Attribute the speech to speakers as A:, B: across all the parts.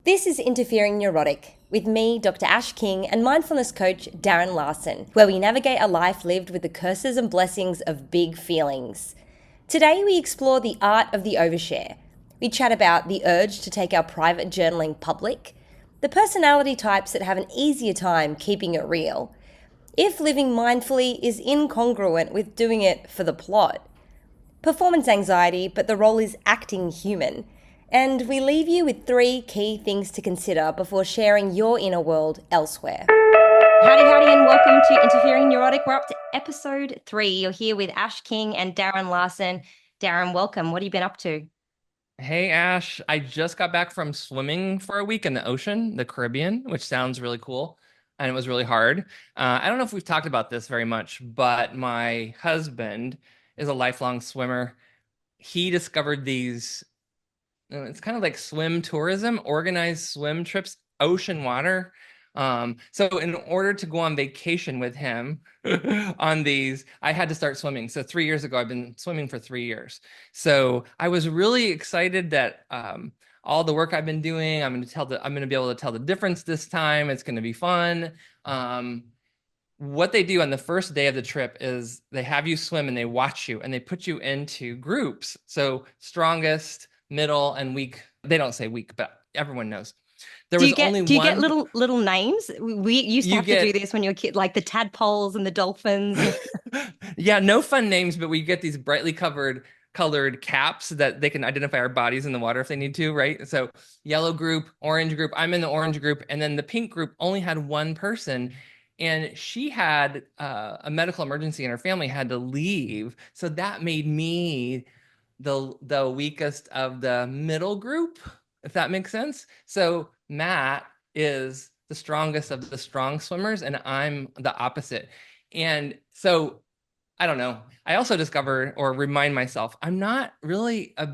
A: This is Interfering Neurotic with me, Dr. Ash King, and mindfulness coach Darren Larson, where we navigate a life lived with the curses and blessings of big feelings. Today we explore the art of the overshare. We chat about the urge to take our private journaling public, the personality types that have an easier time keeping it real, if living mindfully is incongruent with doing it for the plot, performance anxiety, but the role is acting human. And we leave you with 3 key things to consider before sharing your inner world elsewhere. Howdy, and welcome to Interfering Neurotic. We're up to episode 3. You're here with Ash King and Darren Larson. Darren, welcome. What have you been up to?
B: Hey Ash, I just got back from swimming for a week in the ocean, the Caribbean, which sounds really cool. And it was really hard. I don't know if we've talked about this very much, but my husband is a lifelong swimmer. He discovered these, it's kind of like swim tourism, organized swim trips, ocean water. So in order to go on vacation with him on these, I had to start swimming. So 3 years ago, I've been swimming for 3 years. So I was really excited that all the work I've been doing, I'm going to be able to tell the difference this time. It's going to be fun. What they do on the first day of the trip is they have you swim and they watch you and they put you into groups. So strongest, middle, and weak. They don't say weak, but everyone knows. There
A: Do
B: was
A: you get
B: only
A: do you get
B: one.
A: little names? We used to
B: You
A: have to do
B: get,
A: this when you were a kid, like the tadpoles and the dolphins.
B: yeah, no fun names, but we get these brightly colored caps that they can identify our bodies in the water if they need to, right? So yellow group, orange group. I'm in the orange group, and then the pink group only had one person, and she had a medical emergency, and her family had to leave. So that made me the weakest of the middle group, if that makes sense. So Matt is the strongest of the strong swimmers, and I'm the opposite. And so I don't know. I also discover or remind myself I'm not really a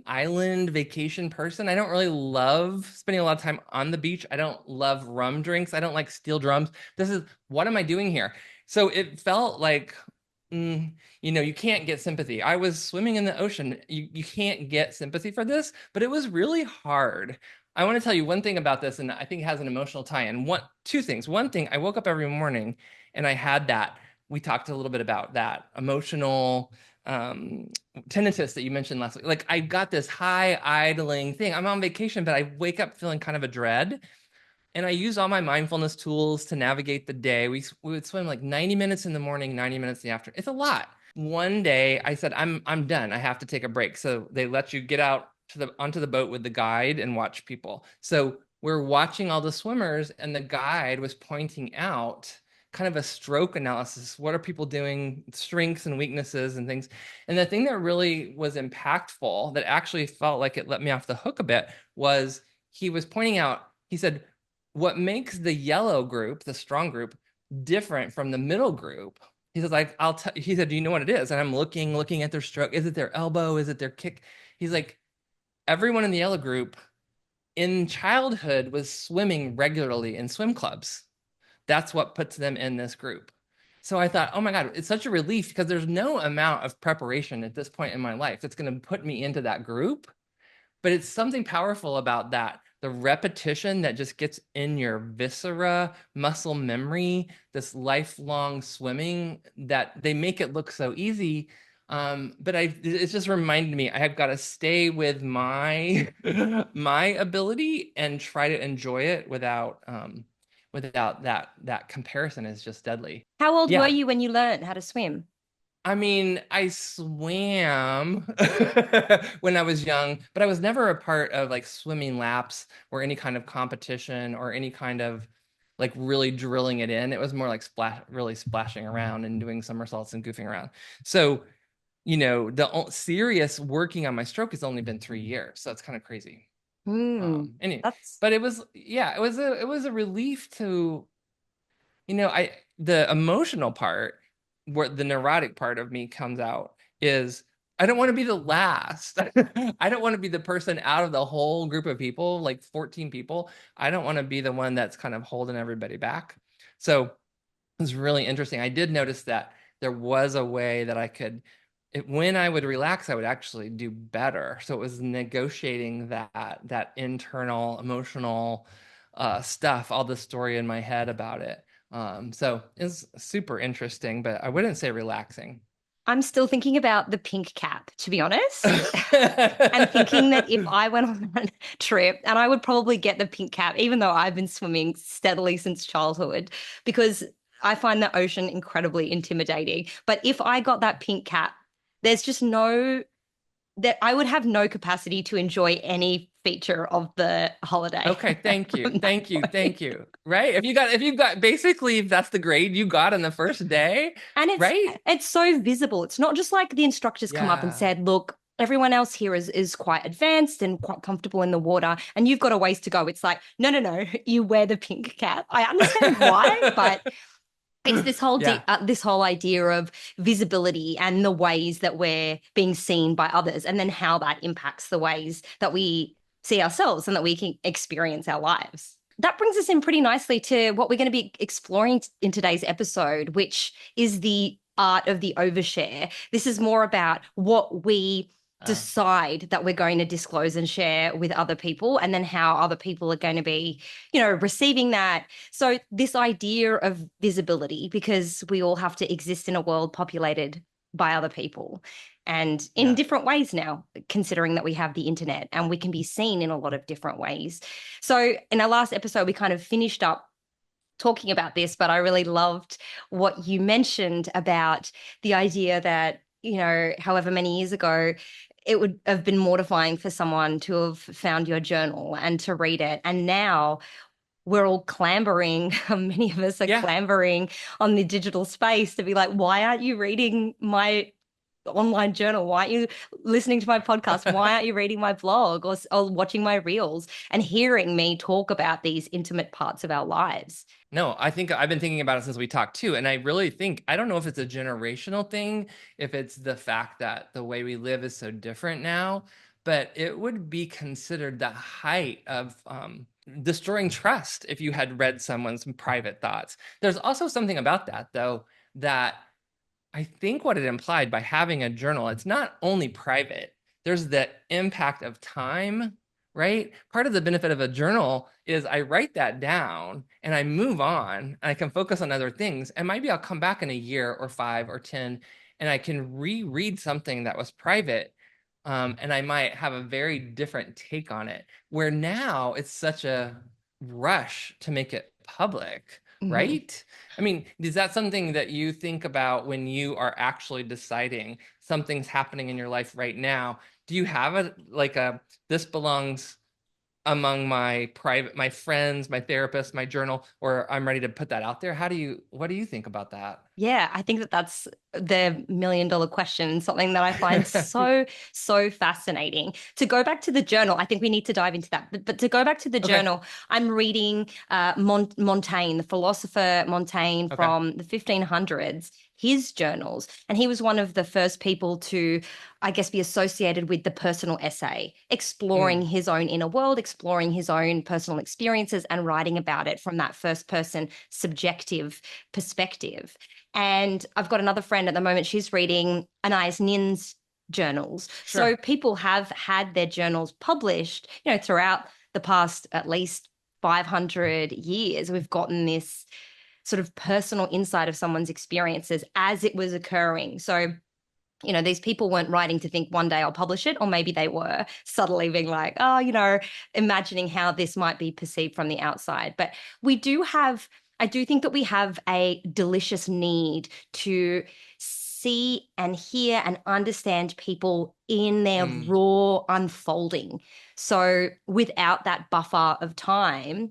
B: island vacation person. I don't really love spending a lot of time on the beach. I don't love rum drinks. I don't like steel drums. This is what am I doing here? So it felt like, you can't get sympathy. I was swimming in the ocean. You can't get sympathy for this, but it was really hard. I want to tell you one thing about this, and I think it has an emotional tie-in. Two things. One thing, I woke up every morning and I had that. We talked a little bit about that emotional tinnitus that you mentioned last week. Like I got this high idling thing. I'm on vacation, but I wake up feeling kind of a dread. And I use all my mindfulness tools to navigate the day. We would swim like 90 minutes in the morning, 90 minutes in the afternoon. It's a lot. One day I said, I'm done. I have to take a break. So they let you get out onto the boat with the guide and watch people. So we're watching all the swimmers, and the guide was pointing out kind of a stroke analysis. What are people doing? Strengths and weaknesses and things. And the thing that really was impactful, that actually felt like it let me off the hook a bit, was he was pointing out, he said, what makes the yellow group, the strong group, different from the middle group? He said, like, he said, do you know what it is? And I'm looking at their stroke. Is it their elbow? Is it their kick? He's like, everyone in the yellow group in childhood was swimming regularly in swim clubs. That's what puts them in this group. So I thought, oh my God, it's such a relief because there's no amount of preparation at this point in my life that's going to put me into that group. But it's something powerful about that. The repetition that just gets in your viscera, muscle memory, this lifelong swimming, that they make it look so easy. But it's just reminded me I have got to stay with my my ability and try to enjoy it without that comparison is just deadly.
A: How old were
B: Yeah.
A: you when you learned how to swim?
B: I mean, I swam when I was young, but I was never a part of like swimming laps or any kind of competition or any kind of like really drilling it in. It was more like really splashing around and doing somersaults and goofing around. So, the serious working on my stroke has only been 3 years. So it's kind of crazy. Anyway,
A: That's
B: but yeah, it was a relief to, the emotional part, where the neurotic part of me comes out, is I don't want to be the last. I don't want to be the person out of the whole group of people, like 14 people. I don't want to be the one that's kind of holding everybody back. So it was really interesting. I did notice that there was a way that I could when I would relax, I would actually do better. So it was negotiating that internal emotional stuff, all the story in my head about it. So it's super interesting, but I wouldn't say relaxing.
A: I'm still thinking about the pink cap, to be honest, and thinking that if I went on that trip, and I would probably get the pink cap, even though I've been swimming steadily since childhood, because I find the ocean incredibly intimidating. But if I got that pink cap, there's just no that I would have no capacity to enjoy any feature of the holiday
B: Okay, thank you.
A: from that
B: Thank you.
A: point.
B: Thank you. Right? If you got basically if that's the grade you got on the first day,
A: And
B: right?
A: it's so visible. It's not just like the instructors come up and
B: Yeah.
A: said, look, everyone else here is quite advanced and quite comfortable in the water, and you've got a ways to go. It's like, no, no, no, you wear the pink cap. I understand why, but it's
B: Yeah.
A: this whole idea of visibility and the ways that we're being seen by others, and then how that impacts the ways that we see ourselves and that we can experience our lives. That brings us in pretty nicely to what we're going to be exploring in today's episode, which is the art of the overshare. This is more about what we
B: Uh,
A: decide that we're going to disclose and share with other people, and then how other people are going to be, receiving that. So this idea of visibility, because we all have to exist in a world populated by other people and in
B: yeah.
A: different ways now, considering that we have the internet and we can be seen in a lot of different ways. So in our last episode, we kind of finished up talking about this, but I really loved what you mentioned about the idea that, however many years ago, it would have been mortifying for someone to have found your journal and to read it. And now we're all clambering, many of us are
B: Yeah.
A: clambering on the digital space to be like, why aren't you reading my online journal? Why aren't you listening to my podcast? Why aren't you reading my blog or watching my reels and hearing me talk about these intimate parts of our lives?
B: No, I think I've been thinking about it since we talked too. And I really think, I don't know if it's a generational thing, if it's the fact that the way we live is so different now, but it would be considered the height of destroying trust if you had read someone's private thoughts. There's also something about that, though, that I think what it implied by having a journal, it's not only private, there's the impact of time, right? Part of the benefit of a journal is I write that down and I move on and I can focus on other things. And maybe I'll come back in a year or 5 or 10 and I can reread something that was private. And I might have a very different take on it. Where now it's such a rush to make it public,
A: Mhm.
B: right? I mean, is that something that you think about when you are actually deciding something's happening in your life right now? Do you have this belongs among my friends, my therapist, my journal, or I'm ready to put that out there? What do you think about that?
A: Yeah, I think that that's the $1 million question, something that I find so, so fascinating. To go back to the journal, I think we need to dive into that. But to go back to the
B: Okay.
A: journal, I'm reading Montaigne, the philosopher Montaigne
B: Okay.
A: from the 1500s, his journals. And he was one of the first people to, I guess, be associated with the personal essay, exploring
B: Mm,
A: his own inner world, exploring his own personal experiences, and writing about it from that first person subjective perspective. And I've got another friend at the moment, she's reading Anais Nin's journals. So
B: sure.
A: people have had their journals published, throughout the past at least 500 years. We've gotten this sort of personal insight of someone's experiences as it was occurring. So these people weren't writing to think one day I'll publish it, or maybe they were subtly being like, oh, imagining how this might be perceived from the outside. But I do think that we have a delicious need to see and hear and understand people in their
B: Mm,
A: raw unfolding. So without that buffer of time,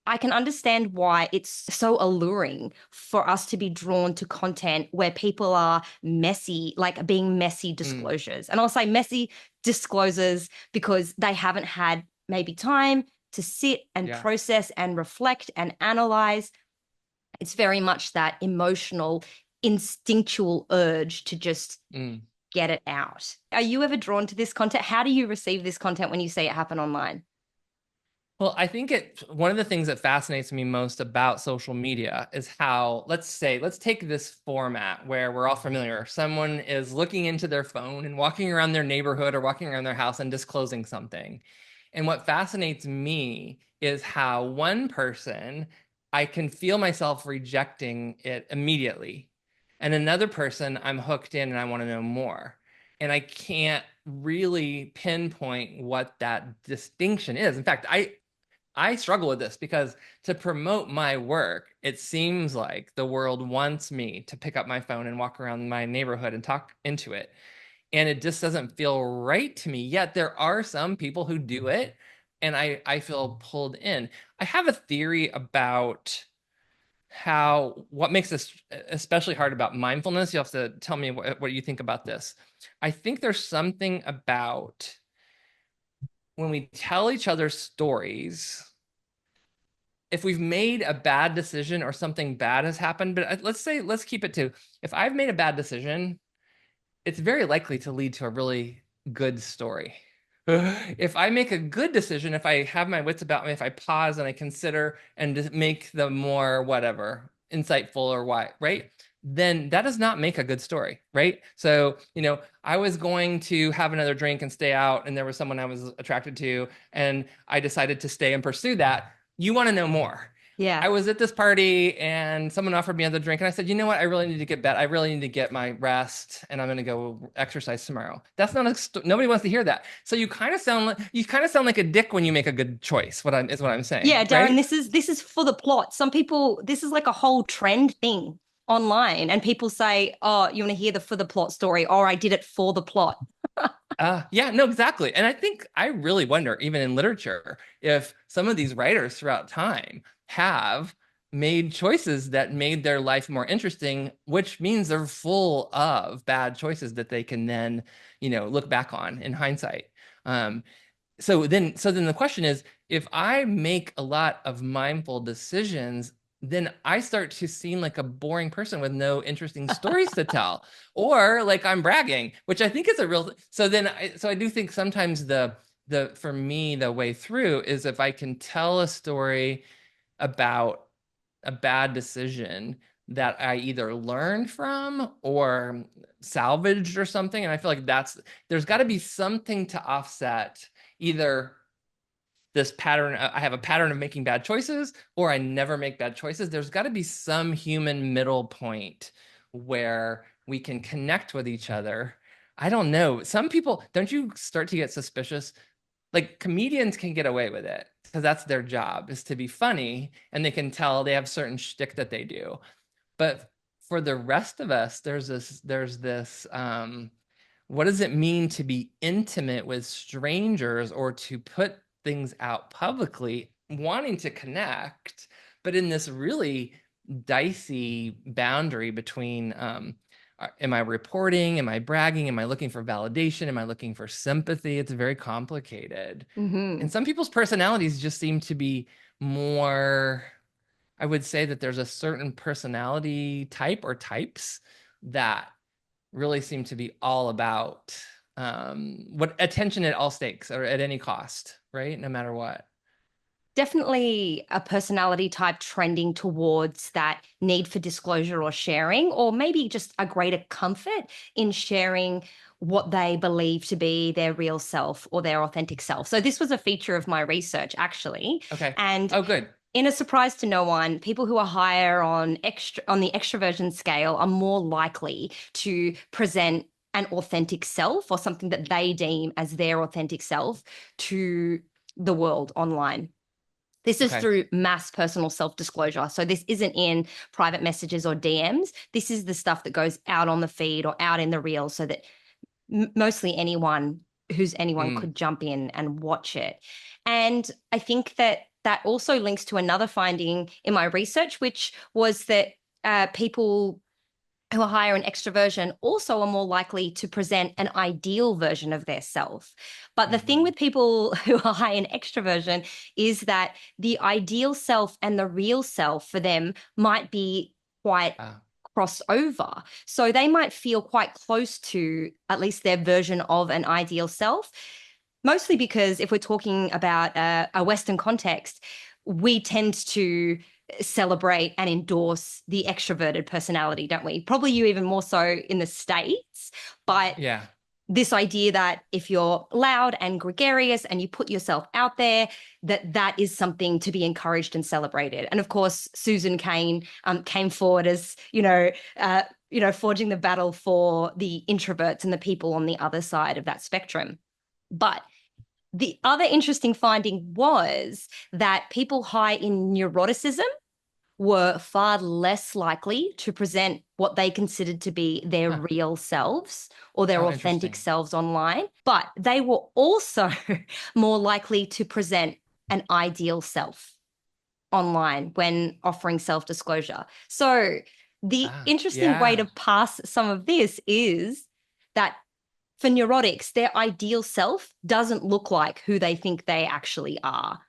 A: I can understand why it's so alluring for us to be drawn to content where people are messy, like being messy
B: mm,
A: disclosures. And I'll say messy disclosures because they haven't had maybe time to sit and
B: yeah.
A: process and reflect and analyze. It's very much that emotional, instinctual urge to just
B: Mm.
A: get it out. Are you ever drawn to this content? How do you receive this content when you see it happen online?
B: Well, I think one of the things that fascinates me most about social media is how, let's take this format where we're all familiar. Someone is looking into their phone and walking around their neighborhood or walking around their house and disclosing something. And what fascinates me is how one person, I can feel myself rejecting it immediately. And another person, I'm hooked in and I want to know more. And I can't really pinpoint what that distinction is. In fact, I struggle with this because to promote my work, it seems like the world wants me to pick up my phone and walk around my neighborhood and talk into it. And it just doesn't feel right to me. Yet there are some people who do it, and I feel pulled in. I have a theory about what makes this especially hard about mindfulness. You have to tell me what you think about this. I think there's something about when we tell each other stories, if we've made a bad decision or something bad has happened, but let's keep it to, if I've made a bad decision, it's very likely to lead to a really good story. If I make a good decision, if I have my wits about me, if I pause and I consider and make the more whatever insightful or why, right? Then that does not make a good story, right? So, I was going to have another drink and stay out, and there was someone I was attracted to, and I decided to stay and pursue that. You want to know more.
A: Yeah.
B: I was at this party and someone offered me another drink, and I said, you know what? I really need to get better. I really need to get my rest, and I'm going to go exercise tomorrow. That's not nobody wants to hear that. So you kind of sound like a dick when you make a good choice. What I'm saying,
A: Yeah, Darren,
B: right?
A: this is for the plot. Some people, this is like a whole trend thing online, and people say, "Oh, you want to hear the for the plot story?" Or I did it for the plot.
B: Yeah, no, exactly. And I think I really wonder, even in literature, if some of these writers throughout time have made choices that made their life more interesting, which means they're full of bad choices that they can then, look back on in hindsight. Um, so then the question is, if I make a lot of mindful decisions, then I start to seem like a boring person with no interesting stories to tell, or like I'm bragging, which I think is a real. So I do think sometimes the for me the way through is if I can tell a story about a bad decision that I either learned from or salvaged or something, and I feel like there's got to be something to offset either this pattern. I have a pattern of making bad choices, or I never make bad choices. There's got to be some human middle point where we can connect with each other. I don't know. Some people, don't you start to get suspicious? Like comedians can get away with it because that's their job, is to be funny, and they can tell they have certain shtick that they do. But for the rest of us, there's this what does it mean to be intimate with strangers or to put things out publicly, wanting to connect, but in this really dicey boundary between am I reporting? Am I bragging? Am I looking for validation? Am I looking for sympathy? It's very complicated.
A: Mm-hmm.
B: And some people's personalities just seem to be more, I would say that there's a certain personality type or types that really seem to be all about what attention at all stakes or at any cost, right? No matter what.
A: Definitely a personality type trending towards that need for disclosure or sharing, or maybe just a greater comfort in sharing what they believe to be their real self or their authentic self. So this was a feature of my research, actually.
B: Okay.
A: And
B: Oh, good.
A: in a surprise to no one, people who are higher on the extroversion scale are more likely to present an authentic self or something that they deem as their authentic self to the world online. This is
B: Okay.
A: through mass personal self-disclosure. So this isn't in private messages or DMs. This is the stuff that goes out on the feed or out in the reel so that mostly anyone
B: Mm.
A: could jump in and watch it. And I think that also links to another finding in my research, which was that people who are higher in extroversion also are more likely to present an ideal version of their self. But the thing
B: Mhm.
A: with people who are high in extroversion is that the ideal self and the real self for them might be quite
B: Ah,
A: crossover. So they might feel quite close to at least their version of an ideal self, Mostly because if we're talking about a Western context, we tend to celebrate and endorse the extroverted personality, don't we? Probably you even more so in the States, but
B: Yeah.
A: this idea that if you're loud and gregarious and you put yourself out there, that is something to be encouraged and celebrated. And of course, Susan Cain came forward as, forging the battle for the introverts and the people on the other side of that spectrum. But the other interesting finding was that people high in neuroticism were far less likely to present what they considered to be their
B: Huh.
A: real selves or their
B: Oh,
A: authentic
B: interesting.
A: selves online, but they were also more likely to present an ideal self online when offering self-disclosure. So the interesting way to
B: Yeah.
A: pass some of this is that for neurotics, their ideal self doesn't look like who they think they actually are.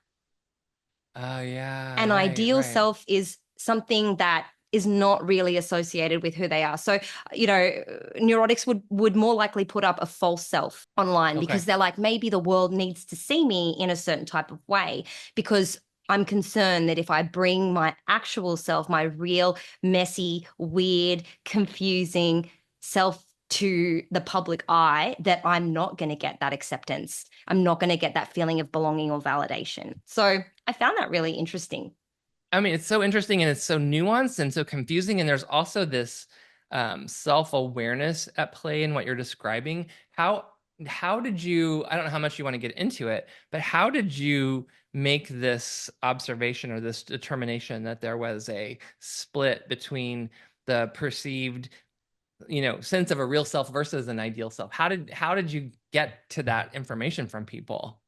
B: Oh, yeah.
A: An
B: Right.
A: ideal
B: Right.
A: self is something that is not really associated with who they are. So, neurotics would more likely put up a false self online because
B: Okay.
A: they're like, maybe the world needs to see me in a certain type of way because I'm concerned that if I bring my actual self, my real, messy, weird, confusing self to the public eye, that I'm not going to get that acceptance. I'm not going to get that feeling of belonging or validation. So I found that really interesting.
B: I mean, it's so interesting and it's so nuanced and so confusing. And there's also this self-awareness at play in what you're describing. How did you, I don't know how much you want to get into it, but how did you make this observation or this determination that there was a split between the perceived, sense of a real self versus an ideal self? How did you get to that information from people?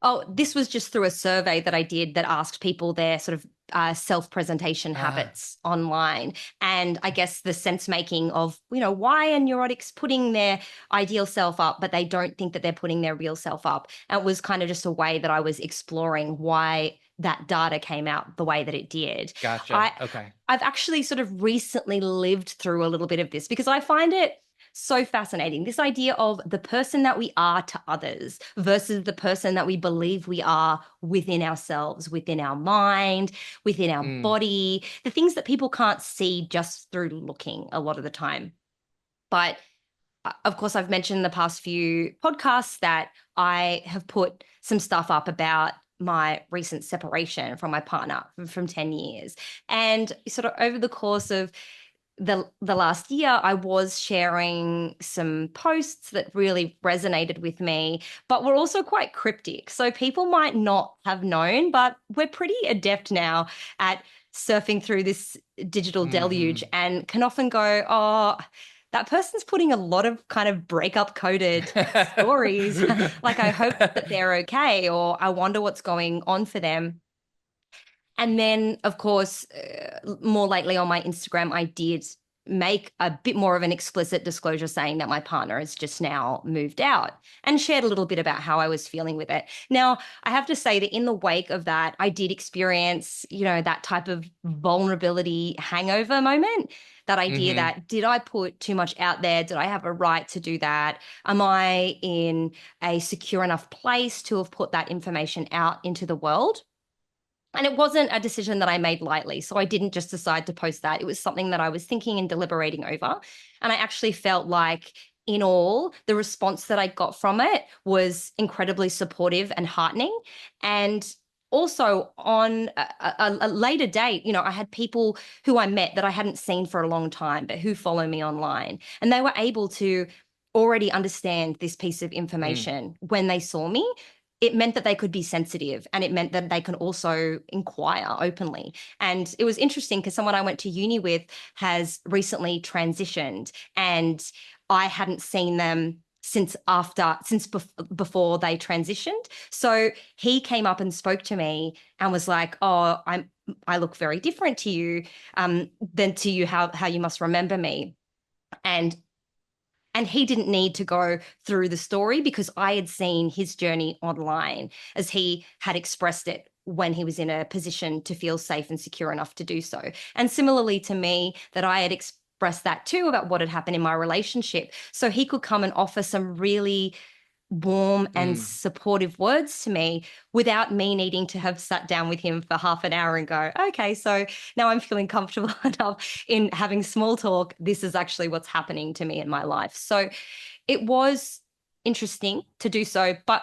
A: Oh, this was just through a survey that I did that asked people their sort of self-presentation
B: Ah,
A: habits online. And I guess the sense making of, why are neurotics putting their ideal self up, but they don't think that they're putting their real self up? And it was kind of just a way that I was exploring why that data came out the way that it did.
B: gotcha.
A: I
B: Okay.
A: I've actually sort of recently lived through a little bit of this because I find it so fascinating. This idea of the person that we are to others versus the person that we believe we are within ourselves, within our mind, within our
B: Mm,
A: body, the things that people can't see just through looking a lot of the time. But of course, I've mentioned in the past few podcasts that I have put some stuff up about my recent separation from my partner from 10 years. And sort of over the course of the last year, I was sharing some posts that really resonated with me, but were also quite cryptic. So people might not have known, but we're pretty adept now at surfing through this digital deluge
B: hmm
A: and can often go, oh, that person's putting a lot of kind of breakup coded stories. Like, I hope that they're okay, or I wonder what's going on for them. And then, of course, more lately on my Instagram, I did make a bit more of an explicit disclosure saying that my partner has just now moved out and shared a little bit about how I was feeling with it. Now, I have to say that in the wake of that, I did experience, that type of vulnerability hangover moment. That idea
B: hmm
A: that, did I put too much out there? Did I have a right to do that? Am I in a secure enough place to have put that information out into the world? And it wasn't a decision that I made lightly. So I didn't just decide to post that. It was something that I was thinking and deliberating over. And I actually felt like, in all, the response that I got from it was incredibly supportive and heartening. And also on a later date, I had people who I met that I hadn't seen for a long time, but who follow me online. And they were able to already understand this piece of
B: Mm.
A: information when they saw me. It meant that they could be sensitive, and it meant that they can also inquire openly. And it was interesting because someone I went to uni with has recently transitioned, and I hadn't seen them before they transitioned. So he came up and spoke to me and was like, "Oh, I look very different to you, than to you, how you must remember me." And he didn't need to go through the story because I had seen his journey online as he had expressed it when he was in a position to feel safe and secure enough to do so. And similarly to me, that I had expressed that too about what had happened in my relationship. So he could come and offer some really warm and
B: Mm,
A: supportive words to me without me needing to have sat down with him for half an hour and go, okay, so now I'm feeling comfortable enough in having small talk. This is actually what's happening to me in my life. So it was interesting to do so, but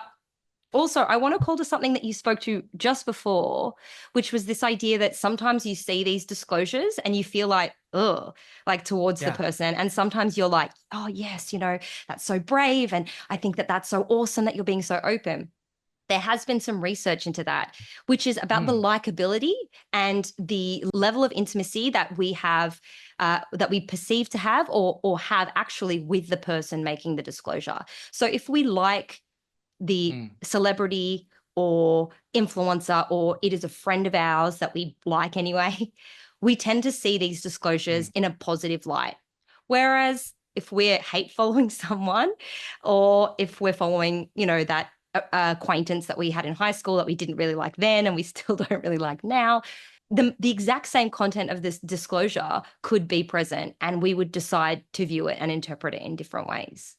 A: also, I want to call to something that you spoke to just before, which was this idea that sometimes you see these disclosures and you feel like, ugh, like towards the
B: yeah.
A: person. And sometimes you're like, oh, yes, that's so brave. And I think that that's so awesome that you're being so open. There has been some research into that, which is about the
B: Mm,
A: likability and the level of intimacy that we have, that we perceive to have or have actually with the person making the disclosure. So if we like the
B: mm,
A: celebrity or influencer, or it is a friend of ours that we like anyway, we tend to see these disclosures
B: mm.
A: in a positive light. Whereas if we're hate following someone, or if we're following, that acquaintance that we had in high school that we didn't really like then and we still don't really like now, the exact same content of this disclosure could be present and we would decide to view it and interpret it in different ways.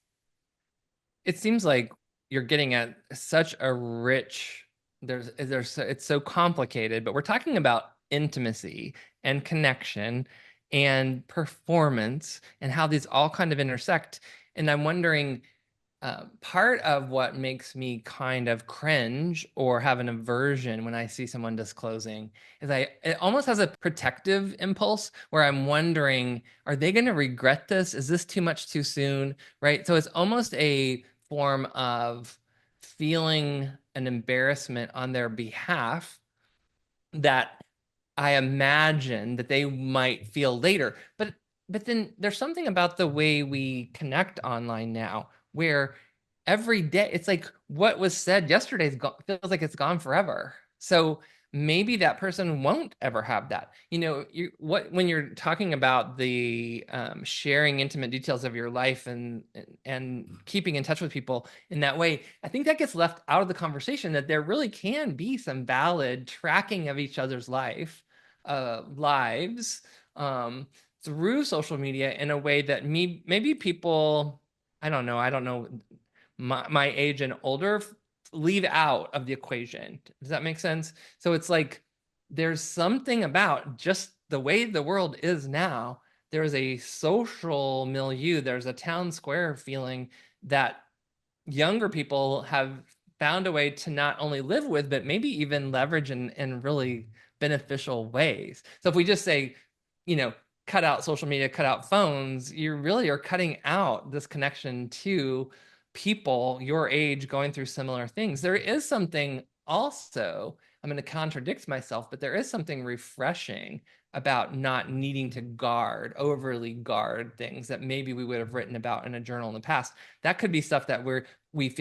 B: It seems like you're getting at such a rich, it's so complicated, but we're talking about intimacy and connection and performance and how these all kind of intersect. And I'm wondering, part of what makes me kind of cringe or have an aversion when I see someone disclosing is it almost has a protective impulse where I'm wondering, are they going to regret this? Is this too much too soon? Right? So it's almost a form of feeling an embarrassment on their behalf that I imagine that they might feel later. But then there's something about the way we connect online now where every day it's like what was said yesterday's gone, feels like it's gone forever. So maybe that person won't ever have that. When you're talking about the sharing intimate details of your life and keeping in touch with people in that way, I think that gets left out of the conversation that there really can be some valid tracking of each other's lives um, through social media in a way that maybe people, I don't know, my age and older leave out of the equation. Does that make sense? So it's like there's something about just the way the world is now. There's a social milieu, there's a town square feeling that younger people have found a way to not only live with, but maybe even leverage in really beneficial ways. So if we just say, you know, cut out social media, cut out phones, you really are cutting out this connection to people your age going through similar things. There is something also, I'm going to contradict myself, but there is something refreshing about not needing to overly guard things that maybe we would have written about in a journal in the past. That could be stuff that we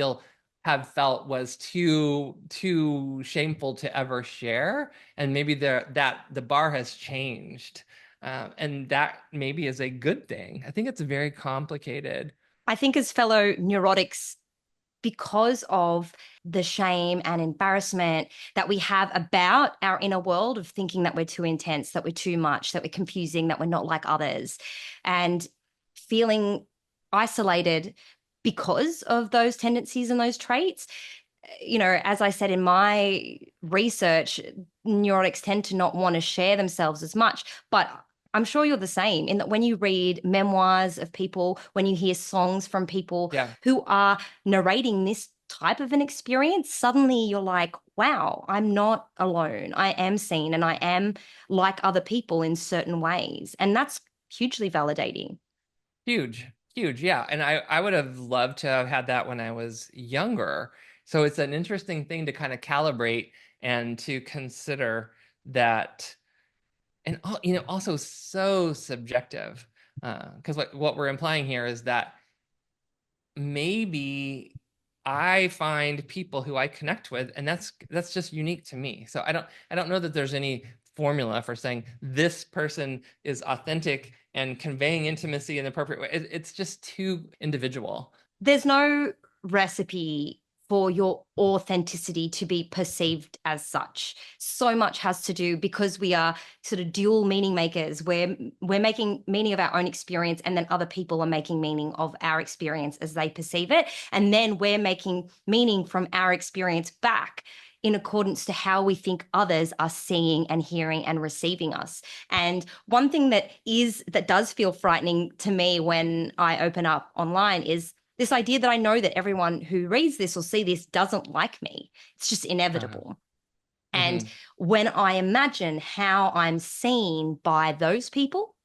B: have felt was too shameful to ever share, and maybe the bar has changed, and that maybe is a good thing. I think it's very complicated.
A: I think as fellow neurotics, because of the shame and embarrassment that we have about our inner world of thinking that we're too intense, that we're too much, that we're confusing, that we're not like others, and feeling isolated because of those tendencies and those traits. As I said in my research, neurotics tend to not want to share themselves as much, but I'm sure you're the same in that when you read memoirs of people, when you hear songs from people
B: Yeah.
A: who are narrating this type of an experience, suddenly you're like, wow, I'm not alone. I am seen and I am like other people in certain ways. And that's hugely validating.
B: Huge, huge. Yeah. And I would have loved to have had that when I was younger. So it's an interesting thing to kind of calibrate and to consider that. And also so subjective. Because what we're implying here is that maybe I find people who I connect with, and that's just unique to me. So I don't know that there's any formula for saying this person is authentic and conveying intimacy in the appropriate way. It's just too individual.
A: There's no recipe for your authenticity to be perceived as such. So much has to do because we are sort of dual meaning makers, where we're making meaning of our own experience, and then other people are making meaning of our experience as they perceive it. And then we're making meaning from our experience back in accordance to how we think others are seeing and hearing and receiving us. And one thing that does feel frightening to me when I open up online is this idea that I know that everyone who reads this or see this doesn't like me. It's just inevitable. And when I imagine how I'm seen by those people,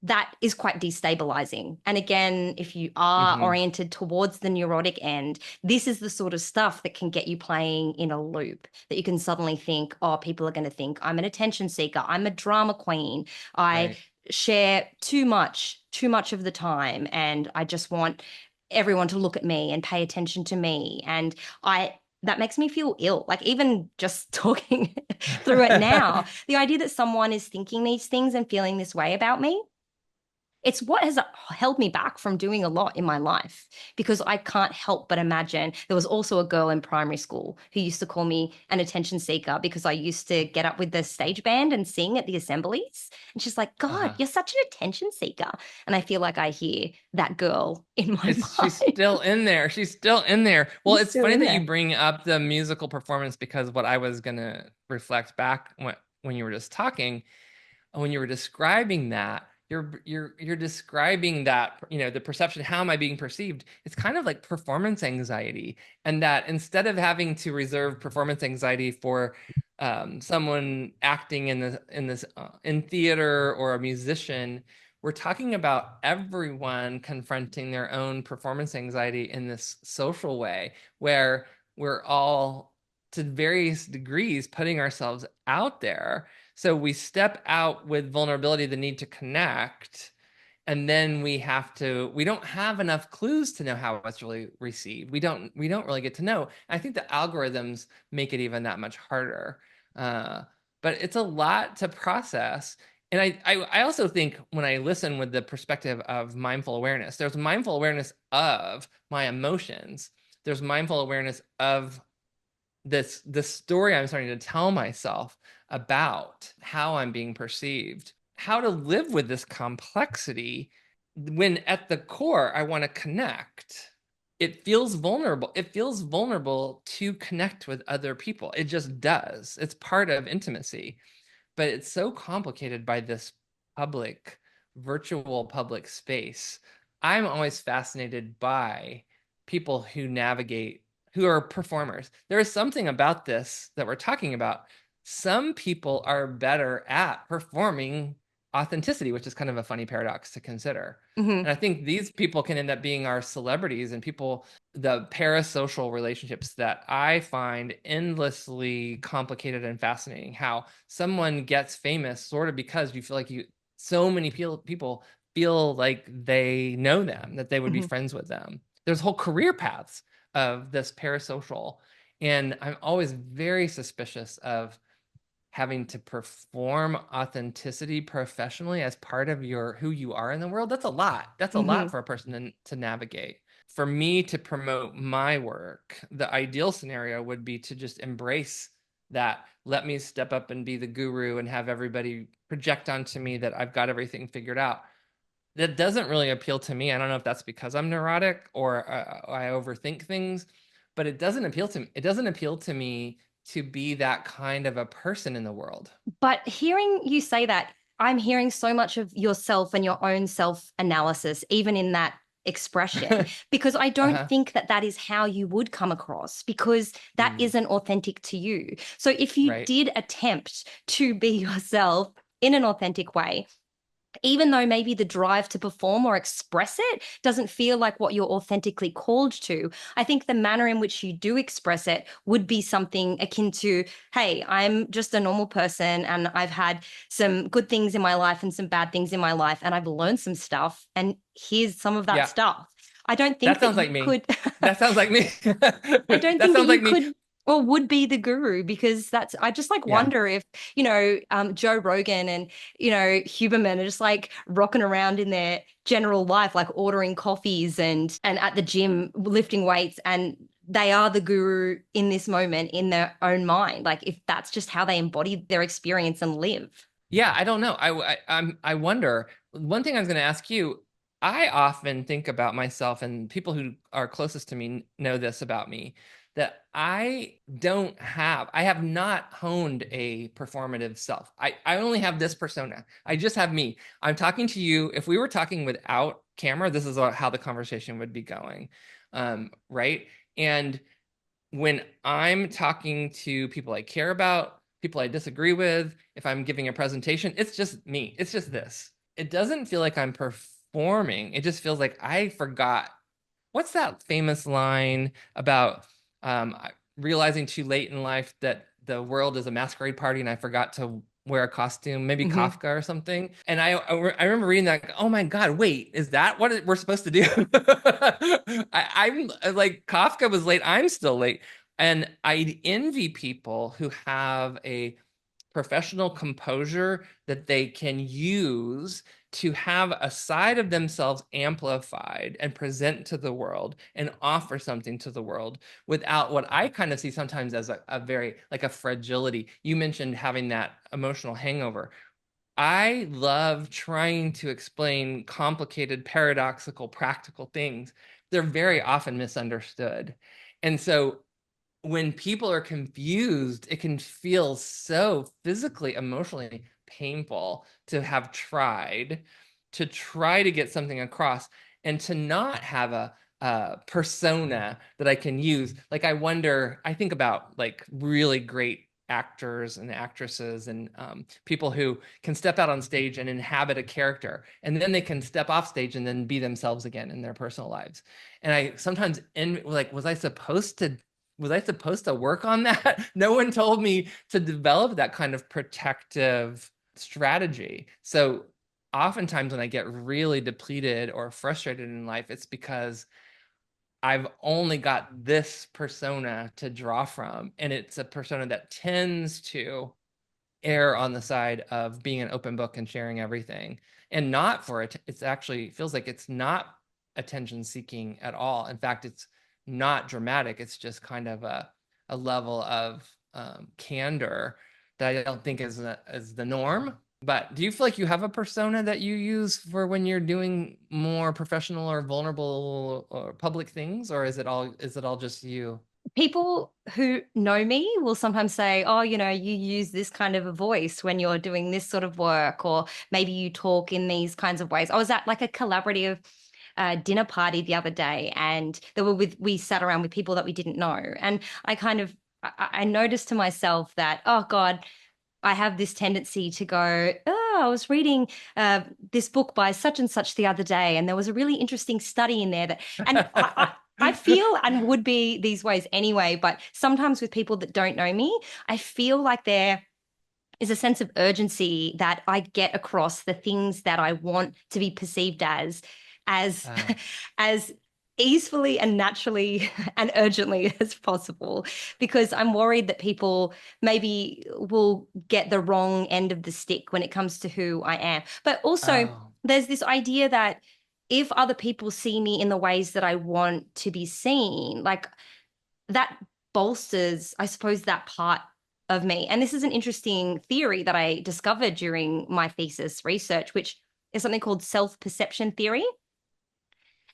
A: that is quite destabilizing. And again, if you are oriented towards the neurotic end, this is the sort of stuff that can get you playing in a loop, that you can suddenly think, oh, people are going to think I'm an attention seeker, I'm a drama queen, I share too much of the time, and I just want everyone to look at me and pay attention to me. And that makes me feel ill. Like, even just talking through it now, the idea that someone is thinking these things and feeling this way about me, it's what has held me back from doing a lot in my life, because I can't help but imagine. There was also a girl in primary school who used to call me an attention seeker because I used to get up with the stage band and sing at the assemblies. And she's like, God, you're such an attention seeker. And I feel like I hear that girl in my mind.
B: She's still in there. She's still in there. Well, it's funny that you bring up the musical performance, because what I was going to reflect back when you were just talking, when you were describing that, you're describing that, the perception, how am I being perceived? It's kind of like performance anxiety, and that instead of having to reserve performance anxiety for someone acting in theater or a musician, we're talking about everyone confronting their own performance anxiety in this social way, where we're all, to various degrees, putting ourselves out there. So we step out with vulnerability, the need to connect, and then we don't have enough clues to know how it's really received. We don't really get to know. I think the algorithms make it even that much harder. But it's a lot to process. And I also think, when I listen with the perspective of mindful awareness, there's mindful awareness of my emotions. There's mindful awareness of this story I'm starting to tell myself about how I'm being perceived, how to live with this complexity when at the core I want to connect. It feels vulnerable. It feels vulnerable to connect with other people. It just does. It's part of intimacy. But it's so complicated by this virtual public space. I'm always fascinated by people who are performers. There is something about this that we're talking about. Some people are better at performing authenticity, which is kind of a funny paradox to consider. And I think these people can end up being our celebrities, and the parasocial relationships that I find endlessly complicated and fascinating. How someone gets famous sort of because you feel like so many people feel like they know them, that they would be friends with them. There's whole career paths of this parasocial. And I'm always very suspicious of having to perform authenticity professionally as part of who you are in the world. That's a lot. That's a lot for a person to navigate. For me to promote my work, the ideal scenario would be to just embrace that. Let me step up and be the guru and have everybody project onto me that I've got everything figured out. That doesn't really appeal to me. I don't know if that's because I'm neurotic or I overthink things, but it doesn't appeal to me. It doesn't appeal to me to be that kind of a person in the world.
A: But hearing you say that, I'm hearing so much of yourself and your own self-analysis, even in that expression, because I don't think that is how you would come across, because that isn't authentic to you. So if you did attempt to be yourself in an authentic way, even though maybe the drive to perform or express it doesn't feel like what you're authentically called to, I think the manner in which you do express it would be something akin to, hey, I'm just a normal person, and I've had some good things in my life and some bad things in my life, and I've learned some stuff, and here's some of that stuff. I don't think
B: that sounds like me. That sounds like me.
A: I don't think that you could or would be the guru, because I just wonder if, Joe Rogan and, Huberman are just rocking around in their general life, ordering coffees and at the gym lifting weights, and they are the guru in this moment in their own mind. Like if that's just how they embody their experience and live.
B: Yeah, I don't know. I wonder. One thing I was going to ask you, I often think about myself, and people who are closest to me know this about me, that I have not honed a performative self. I only have this persona. I just have me. I'm talking to you. If we were talking without camera, this is how the conversation would be going. Right? And when I'm talking to people I care about, people I disagree with, if I'm giving a presentation, it's just me. It's just this. It doesn't feel like I'm performing. It just feels like I forgot. What's that famous line about realizing too late in life that the world is a masquerade party and I forgot to wear a costume, maybe
A: Mm-hmm.
B: Kafka or something. And I remember reading that. Oh my God, wait, is that what we're supposed to do? I'm like Kafka was late. I'm still late. And I envy people who have a professional composure that they can use to have a side of themselves amplified and present to the world and offer something to the world without what I kind of see sometimes as a very like a fragility. You mentioned having that emotional hangover. I love trying to explain complicated, paradoxical, practical things. They're very often misunderstood. And so when people are confused, it can feel so physically, emotionally painful to have tried to try to get something across and to not have a persona that I can use. Like I think about like really great actors and actresses and people who can step out on stage and inhabit a character, and then they can step off stage and then be themselves again in their personal lives. And I sometimes like, was I supposed to work on that? No one told me to develop that kind of protective strategy. So oftentimes when I get really depleted or frustrated in life, it's because I've only got this persona to draw from. And it's a persona that tends to err on the side of being an open book and sharing everything and not for it. It's actually feels like it's not attention seeking at all. In fact, it's not dramatic. It's just kind of a level of candor that I don't think is the norm. But do you feel like you have a persona that you use for when you're doing more professional or vulnerable or public things, or is it all just you?
A: People who know me will sometimes say, oh, you use this kind of a voice when you're doing this sort of work, or maybe you talk in these kinds of ways. I was at like a collaborative dinner party the other day, and we sat around with people that we didn't know. And I noticed to myself that, oh God, I have this tendency to go, oh, I was reading this book by such and such the other day, and there was a really interesting study in there and I feel and would be these ways anyway, but sometimes with people that don't know me, I feel like there is a sense of urgency that I get across the things that I want to be perceived as,
B: Uh,
A: as easily and naturally and urgently as possible, because I'm worried that people maybe will get the wrong end of the stick when it comes to who I am. But also,
B: oh,
A: there's this idea that if other people see me in the ways that I want to be seen, like that bolsters, I suppose, that part of me. And this is an interesting theory that I discovered during my thesis research, which is something called self-perception theory.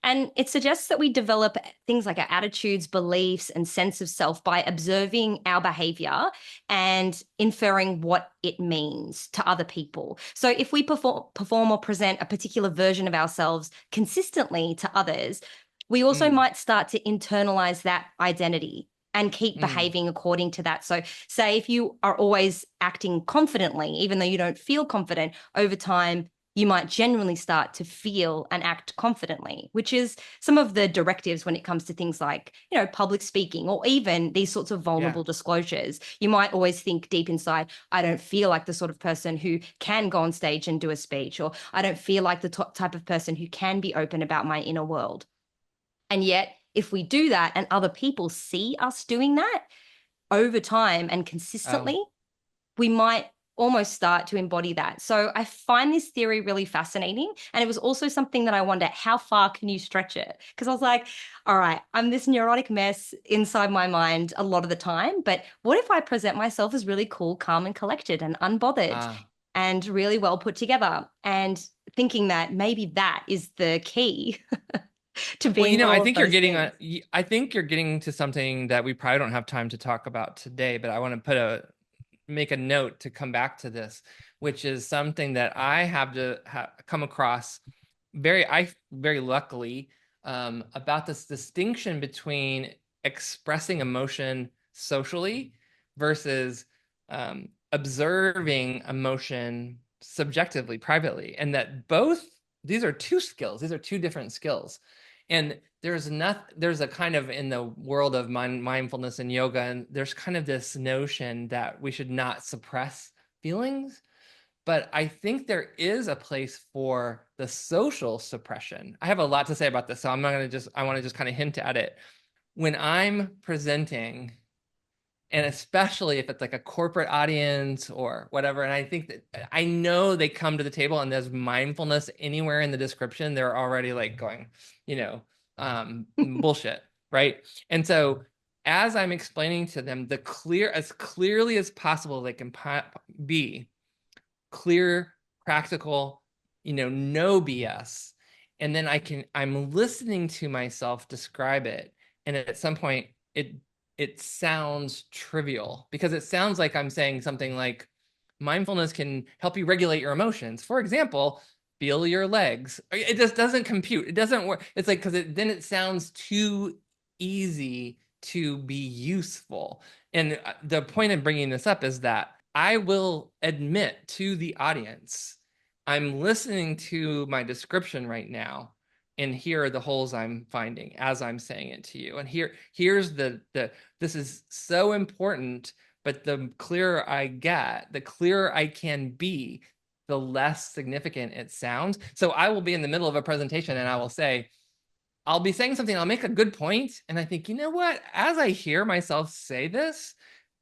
A: And it suggests that we develop things like our attitudes, beliefs, and sense of self by observing our behavior and inferring what it means to other people. So if we perform or present a particular version of ourselves consistently to others, we also
B: mm,
A: might start to internalize that identity and keep
B: mm,
A: behaving according to that. So, say if you are always acting confidently, even though you don't feel confident, over time, you might genuinely start to feel and act confidently, which is some of the directives when it comes to things like, public speaking or even these sorts of
B: yeah.
A: vulnerable disclosures. You might always think deep inside, I don't feel like the sort of person who can go on stage and do a speech, or I don't feel like the type of person who can be open about my inner world. And yet, if we do that and other people see us doing that over time and
B: Oh,
A: consistently, we might almost start to embody that. So I find this theory really fascinating. And it was also something that I wonder, how far can you stretch it? Because I was like, all right, I'm this neurotic mess inside my mind a lot of the time. But what if I present myself as really cool, calm, and collected and unbothered
B: Ah.
A: and really well put together? And thinking that maybe that is the key to
B: Well,
A: being
B: I
A: all of
B: think you're
A: those
B: getting
A: things.
B: I think you're getting to something that we probably don't have time to talk about today, but I want to make a note to come back to this, which is something that I have to come across very luckily, about this distinction between expressing emotion socially versus observing emotion subjectively, privately, and that both these are two skills. These are two different skills. And there's a kind of, in the world of mindfulness and yoga, and there's kind of this notion that we should not suppress feelings. But I think there is a place for the social suppression. I have a lot to say about this, so I'm not going to just, I want to just kind of hint at it. When I'm presenting, and especially if it's like a corporate audience or whatever, and I think that I know they come to the table and there's mindfulness anywhere in the description, they're already like going, you know, bullshit, right? And so as I'm explaining to them as clearly as possible they can be, clear, practical, no BS. And then I'm listening to myself describe it. And at some point it sounds trivial because it sounds like I'm saying something like mindfulness can help you regulate your emotions. For example, feel your legs. It just doesn't compute. It doesn't work. It's like, because then it sounds too easy to be useful. And the point of bringing this up is that I will admit to the audience, I'm listening to my description right now, and here are the holes I'm finding as I'm saying it to you. And here's this is so important, but the clearer I get, the clearer I can be, the less significant it sounds. So I will be in the middle of a presentation and I will say, I'll be saying something, I'll make a good point, and I think, you know what? As I hear myself say this,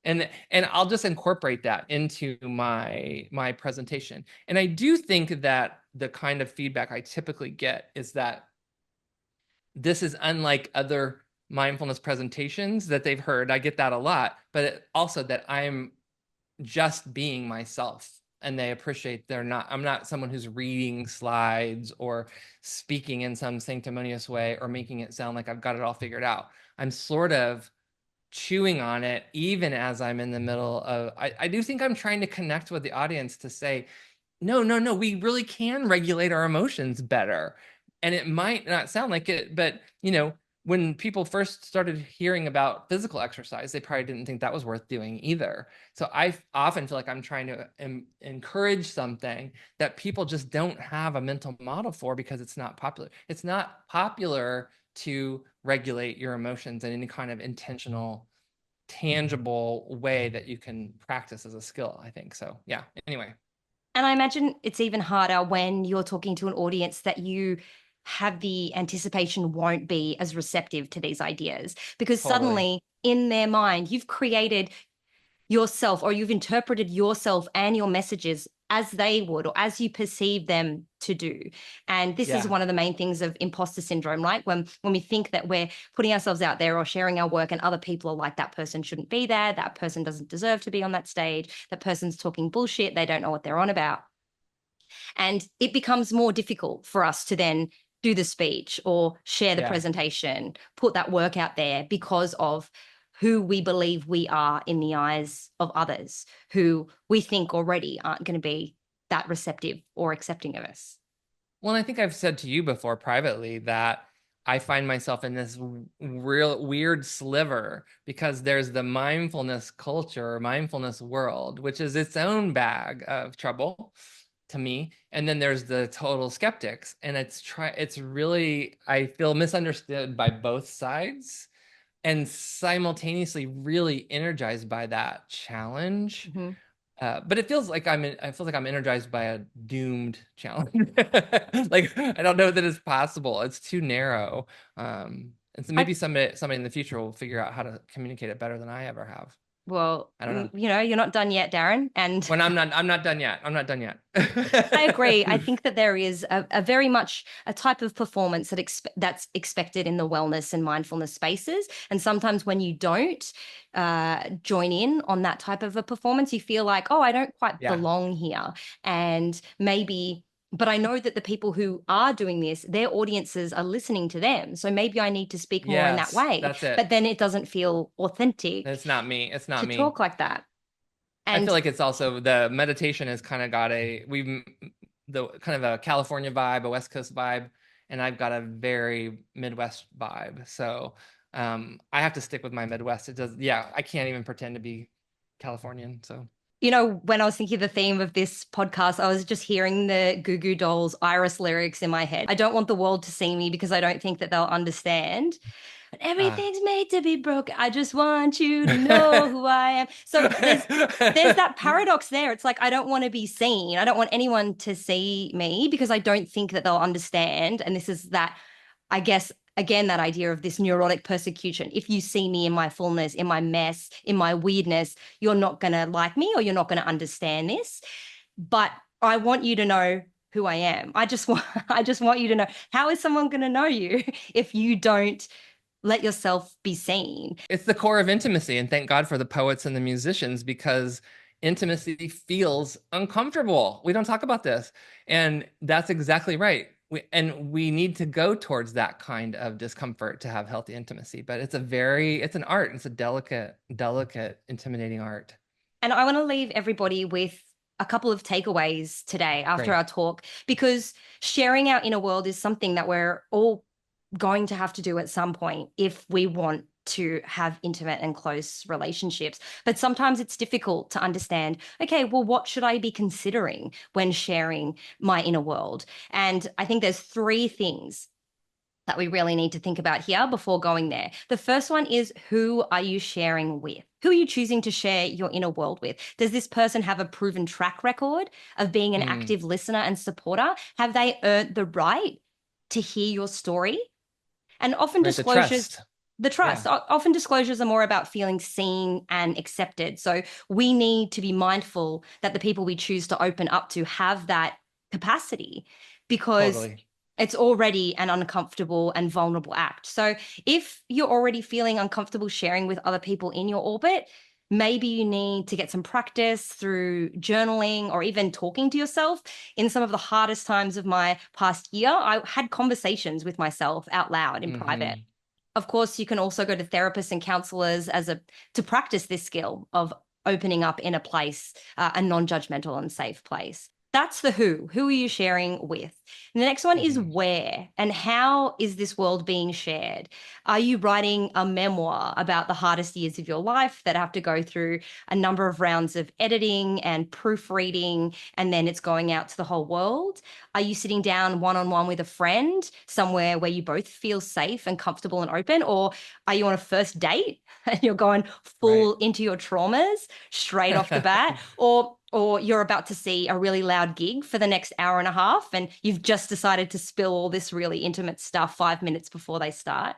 B: and I'll just incorporate that into my presentation. And I do think that the kind of feedback I typically get is that this is unlike other mindfulness presentations that they've heard. I get that a lot, but also that I'm just being myself, and they appreciate I'm not someone who's reading slides or speaking in some sanctimonious way or making it sound like I've got it all figured out. I'm sort of chewing on it even as I'm in the middle of, I do think I'm trying to connect with the audience to say, no, we really can regulate our emotions better. And it might not sound like it, but when people first started hearing about physical exercise, they probably didn't think that was worth doing either. So I often feel like I'm trying to encourage something that people just don't have a mental model for because it's not popular. It's not popular to regulate your emotions in any kind of intentional, tangible way that you can practice as a skill, I think. So yeah, anyway.
A: And I imagine it's even harder when you're talking to an audience that you have the anticipation won't be as receptive to these ideas, because
B: Totally.
A: suddenly in their mind, you've created yourself, or you've interpreted yourself and your messages as they would, or as you perceive them to do. And this is
B: Yeah.
A: one of the main things of imposter syndrome, right? When we think that we're putting ourselves out there or sharing our work and other people are like, that person shouldn't be there, that person doesn't deserve to be on that stage, that person's talking bullshit, they don't know what they're on about. And it becomes more difficult for us to then do the speech or share the
B: Yeah.
A: presentation, put that work out there, because of who we believe we are in the eyes of others, who we think already aren't going to be that receptive or accepting of us.
B: Well, I think I've said to you before privately that I find myself in this real weird sliver because there's the mindfulness culture, mindfulness world, which is its own bag of trouble to me. And then there's the total skeptics. And it's really, I feel misunderstood by both sides and simultaneously really energized by that challenge.
A: Mm-hmm.
B: But I feel like I'm energized by a doomed challenge. Like I don't know that it's possible. It's too narrow. And so
A: I
B: maybe somebody in the future will figure out how to communicate it better than I ever have.
A: Well,
B: I don't know.
A: you're not done yet, Darren. And
B: When I'm not done yet. I'm not done yet.
A: I agree. I think that there is a very much a type of performance that's expected in the wellness and mindfulness spaces. And sometimes when you don't join in on that type of a performance, you feel like, oh, I don't quite
B: Yeah.
A: belong here. And maybe, but I know that the people who are doing this, their audiences are listening to them. So maybe I need to speak more in that
B: Yes,
A: way.
B: that's it.
A: But then it doesn't feel authentic
B: It's not me. It's not
A: to
B: me.
A: talk like that.
B: I feel
A: And
B: like it's also the meditation has kind of got the kind of a California vibe, a West Coast vibe, and I've got a very Midwest vibe. So I have to stick with my Midwest. It does, yeah, I can't even pretend to be Californian. So
A: when I was thinking of the theme of this podcast, I was just hearing the Goo Goo Dolls Iris lyrics in my head. I don't want the world to see me because I don't think that they'll understand. But
B: uh,
A: everything's made to be broken. I just want you to know who I am. So there's that paradox there. It's like I don't want to be seen. I don't want anyone to see me because I don't think that they'll understand. And this is that, I guess, again, that idea of this neurotic persecution. If you see me in my fullness, in my mess, in my weirdness, you're not going to like me or you're not going to understand this. But I want you to know who I am. I just want you to know. How is someone going to know you if you don't let yourself be seen?
B: it's the core of intimacy, and thank God for the poets and the musicians because intimacy feels uncomfortable. We don't talk about this, and that's exactly right. We need to go towards that kind of discomfort to have healthy intimacy. But it's an art. It's a delicate, intimidating art.
A: And I want to leave everybody with a couple of takeaways today after
B: Great.
A: our talk, because sharing our inner world is something that we're all going to have to do at some point if we want to have intimate and close relationships. But sometimes it's difficult to understand, okay, well, what should I be considering when sharing my inner world? And I think there's three things that we really need to think about here before going there. The first one is, who are you sharing with? Who are you choosing to share your inner world with? Does this person have a proven track record of being an
B: Mm,
A: active listener and supporter? Have they earned the right to hear your story? And often
B: right. The
A: disclosures,
B: trust.
A: the trust,
B: Yeah.
A: often disclosures are more about feeling seen and accepted. So we need to be mindful that the people we choose to open up to have that capacity, because
B: Totally.
A: it's already an uncomfortable and vulnerable act. So if you're already feeling uncomfortable sharing with other people in your orbit, maybe you need to get some practice through journaling or even talking to yourself. In some of the hardest times of my past year, I had conversations with myself out loud in private.
B: Hmm.
A: Of course, you can also go to therapists and counselors to practice this skill of opening up in a place, a non-judgmental and safe place. That's the who. Who are you sharing with? And the next one is
B: Hmm.
A: where and how is this world being shared? Are you writing a memoir about the hardest years of your life that have to go through a number of rounds of editing and proofreading, and then it's going out to the whole world? Are you sitting down one on one with a friend somewhere where you both feel safe and comfortable and open? Or are you on a first date and you're going
B: Right.
A: full into your traumas straight off the bat? Or you're about to see a really loud gig for the next hour and a half and you've just decided to spill all this really intimate stuff 5 minutes before they start?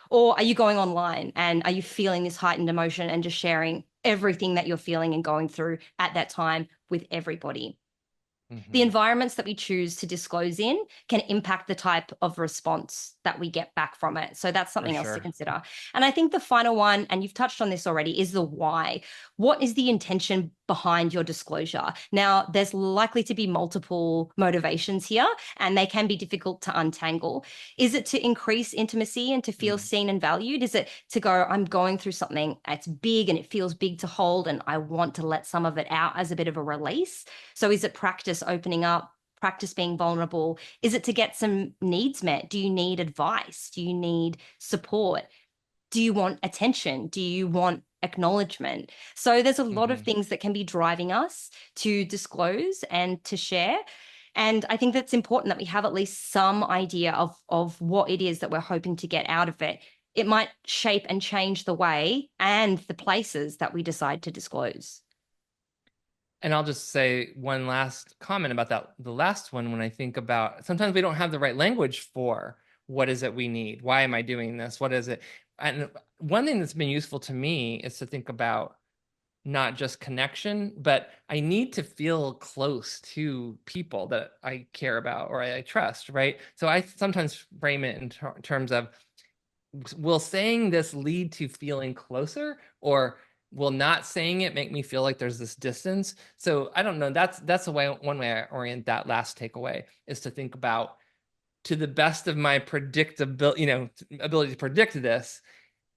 A: Or are you going online and are you feeling this heightened emotion and just sharing everything that you're feeling and going through at that time with everybody? The
B: Hmm.
A: environments that we choose to disclose in can impact the type of response that we get back from it. So that's
B: For
A: something else to
B: sure.
A: consider. And I think the final one, and you've touched on this already, is the why. What is the intention behind your disclosure? Now, there's likely to be multiple motivations here, and they can be difficult to untangle. Is it to increase intimacy and to feel
B: Mm.
A: seen and valued? Is it to go, I'm going through something, it's big and it feels big to hold, and I want to let some of it out as a bit of a release? So is it practice opening up, practice being vulnerable? Is it to get some needs met? Do you need advice? Do you need support? Do you want attention? Do you want acknowledgement? So there's a lot of
B: Hmm.
A: things that can be driving us to disclose and to share. And I think that's important that we have at least some idea of what it is that we're hoping to get out of it. It might shape and change the way and the places that we decide to disclose.
B: And I'll just say one last comment about that. The last one, when I think about sometimes we don't have the right language for what is it we need? Why am I doing this? What is it? And one thing that's been useful to me is to think about not just connection, but I need to feel close to people that I care about or I trust, right? So I sometimes frame it in terms of, will saying this lead to feeling closer, or will not saying it make me feel like there's this distance? So I don't know. That's the way, one way I orient that last takeaway, is to think about, to the best of my predictability, ability to predict this,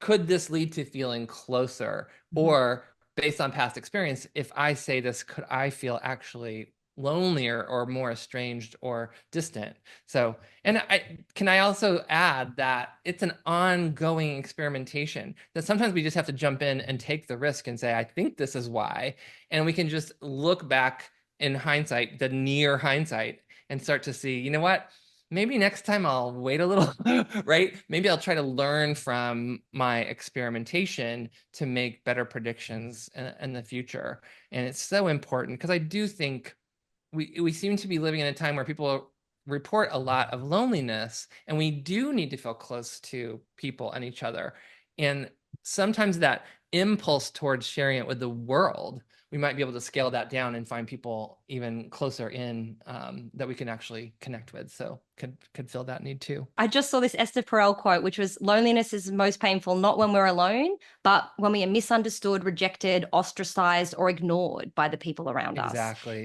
B: could this lead to feeling closer?
A: Mhm.
B: Or based on past experience, if I say this, could I feel actually lonelier or more estranged or distant? So, and I also add that it's an ongoing experimentation, that sometimes we just have to jump in and take the risk and say, I think this is why. And we can just look back in hindsight, the near hindsight, and start to see, you know what? Maybe next time I'll wait a little, right? Maybe I'll try to learn from my experimentation to make better predictions in the future. And it's so important, because I do think we seem to be living in a time where people report a lot of loneliness, and we do need to feel close to people and each other. And sometimes that impulse towards sharing it with the world, we might be able to scale that down and find people even closer in, that we can actually connect with. So could fill that need too.
A: I just saw this Esther Perel quote, which was, loneliness is most painful not when we're alone, but when we are misunderstood, rejected, ostracized, or ignored by the people around us.
B: Exactly.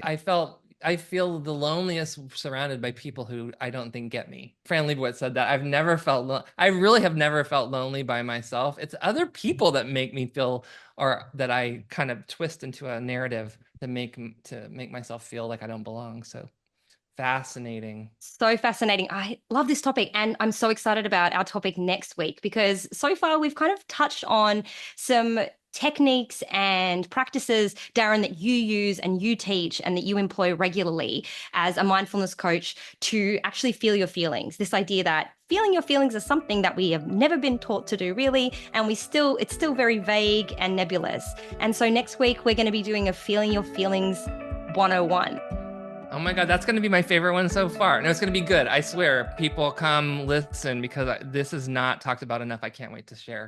B: I feel the loneliest surrounded by people who I don't think get me. Fran Lebowitz said that. I really have never felt lonely by myself. It's other people that make me feel, or that I kind of twist into a narrative that make myself feel like I don't belong. So fascinating.
A: So fascinating. I love this topic, and I'm so excited about our topic next week, because so far we've kind of touched on some techniques and practices, Darren, that you use and you teach and that you employ regularly as a mindfulness coach to actually feel your feelings. This idea that feeling your feelings is something that we have never been taught to do, really, and it's still very vague and nebulous. And so next week we're going to be doing a Feeling Your Feelings 101.
B: Oh my God, that's going to be my favorite one so far. No, it's going to be good. I swear. People come listen, because this is not talked about enough. I can't wait to share.